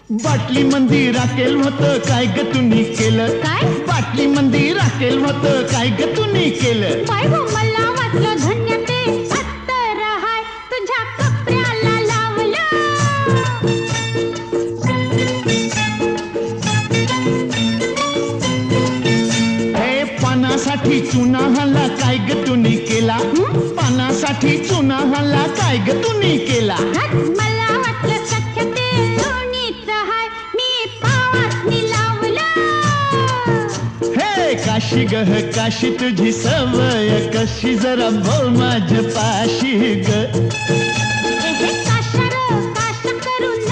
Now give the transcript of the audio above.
बाटली मंदी राखेल होतं काय ग तुम्ही केलं काय? बाटली मंदी राखेल होतं काय ग तुम्ही केलं बाय गो मला वाटलं धन्य ते अत्तर हाय तुझ्या कपड्याला लावलं हे पानासाठी चुना हल्ला काय ग तुम्ही केला पानासाठी चुना हल्ला काय ग तुम्ही केला हट, मला वाटलं सख्य ते लोणीचं हाय मी पावासनी लावलं हे काशी गह काशी तुझी सवय कशी जरा बोल माझ्या पाशी ग हे काशर काश करून